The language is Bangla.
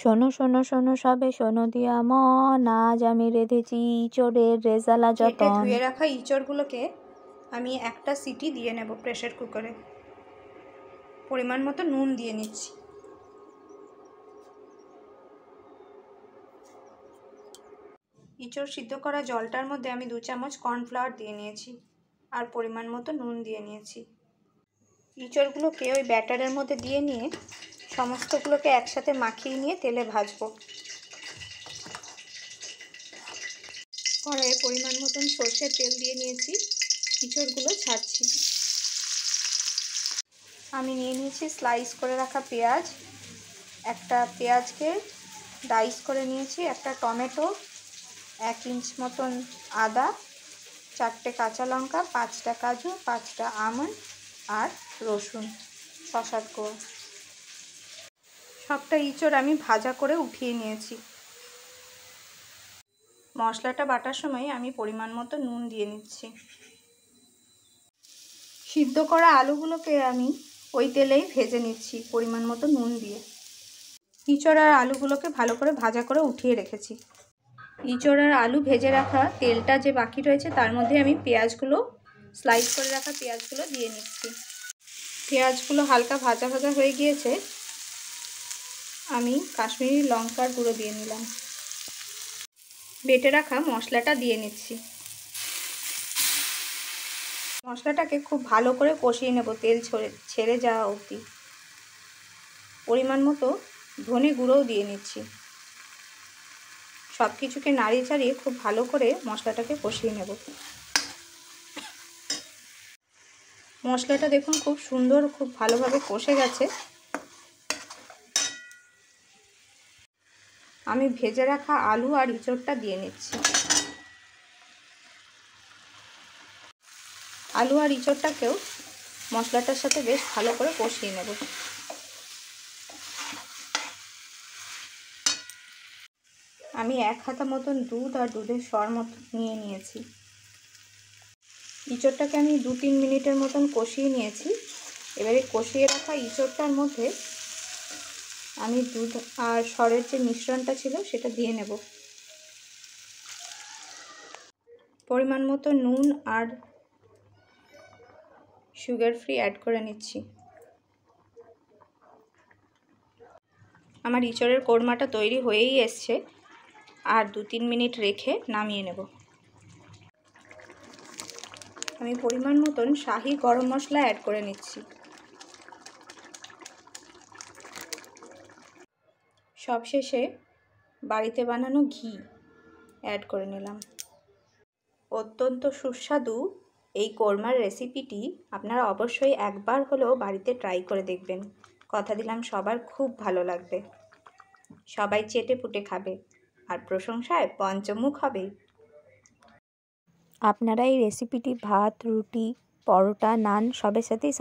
শোনো শোনো শোনো সবে শোনো দিয়া মন, আজ আমি রেঁধেছি ইঁচড়ের রেজালা যতন। ধুয়ে রাখা ইঁচড়গুলোকে আমি একটা সিটি দিয়ে নেব প্রেসার কুকারে। পরিমাণ মতো নুন দিয়ে নিচ্ছি। ইঁচড় সিদ্ধ করা জলটার মধ্যে আমি 2 চামচ কর্নফ্লাওয়ার দিয়ে নিয়েছি আর পরিমাণ মতো নুন দিয়ে নিয়েছি। ইঁচড়গুলোকে ওই ব্যাটারের মধ্যে দিয়ে নিয়ে সমস্তগুলোকে একসাথে মাখিয়ে নিয়ে তেলে ভাজবো। কড়াইয়ে পরিমাণ মতন সর্ষের তেল দিয়ে নিয়েছি, ইঁচড়গুলো ছাড়ছি। আমি নিয়ে নিয়েছি স্লাইস করে রাখা পেঁয়াজ, একটা পেঁয়াজকে ডাইস করে নিয়েছি, একটা টমেটো, 1 ইঞ্চ মতন আদা, 4টে কাঁচা লঙ্কা, 5টা কাজু, 5টা আমন্ড আর রসুন, শসার কোয়া। সবটা ইঁচড় আমি ভাজা করে উঠিয়ে নিয়েছি। মশলাটা বাটার সময় আমি পরিমাণ মতো নুন দিয়ে নিচ্ছি। সিদ্ধ করা আলুগুলোকে আমি ওই তেলেই ভেজে নিচ্ছি পরিমাণ মতো নুন দিয়ে। ইঁচড় আর আলুগুলোকে ভালো করে ভাজা করে উঠিয়ে রেখেছি। ইঁচড় আর আলু ভেজে রাখা তেলটা যে বাকি রয়েছে তার মধ্যে আমি পেঁয়াজগুলো, স্লাইস করে রাখা পেঁয়াজগুলো দিয়ে নিচ্ছি। পেঁয়াজগুলো হালকা ভাজা ভাজা হয়ে গিয়েছে, আমি কাশ্মীরি লঙ্কার গুঁড়ো দিয়ে নিলাম। বেটে রাখা মশলাটা দিয়ে নিচ্ছি। মশলাটাকে খুব ভালো করে কষিয়ে নেব তেল ছেড়ে যাওয়া অবধি। পরিমাণ মতো ধনে গুঁড়োও দিয়ে নিচ্ছি। সব কিছুকে নাড়িয়ে চাড়িয়ে খুব ভালো করে মশলাটাকে কষিয়ে নেব। মশলাটা দেখুন খুব সুন্দর, খুব ভালোভাবে কষে গেছে। আমি ভেজে রাখা আলু আর ইঁচড়টা দিয়ে নিচ্ছি। আলু আর ইঁচড়টাকেও মশলাটার সাথে বেশ ভালো করে কষিয়ে নেব। আমি 1 হাতা মতন দুধ আর দুধের সর মতো নিয়ে নিয়েছি। ইঁচড়টাকে আমি 2-3 মিনিটের মতন কষিয়ে নিয়েছি। এবারে কষিয়ে রাখা ইঁচড়টার মধ্যে আমি দুধ আর সরের যে মিশ্রণটা ছিল সেটা দিয়ে নেব। পরিমাণ মতো নুন আর সুগার ফ্রি অ্যাড করে নিচ্ছি। আমার ইঁচড়ের কোরমাটা তৈরি হয়েই এসছে, আর 2-3 মিনিট রেখে নামিয়ে নেব। আমি পরিমাণ মতন শাহি গরম মশলা অ্যাড করে নিচ্ছি। সবশেষে বাড়িতে বানানো ঘি অ্যাড করে নিলাম। অত্যন্ত সুস্বাদু এই কোরমার রেসিপিটি আপনারা অবশ্যই একবার হলেও বাড়িতে ট্রাই করে দেখবেন। কথা দিলাম সবার খুব ভালো লাগবে। সবাই চেটে পুটে খাবে আর প্রশংসায় পঞ্চমুখ হবে। আপনারা এই রেসিপিটি ভাত, রুটি, পরোটা, নান সবের সাথেই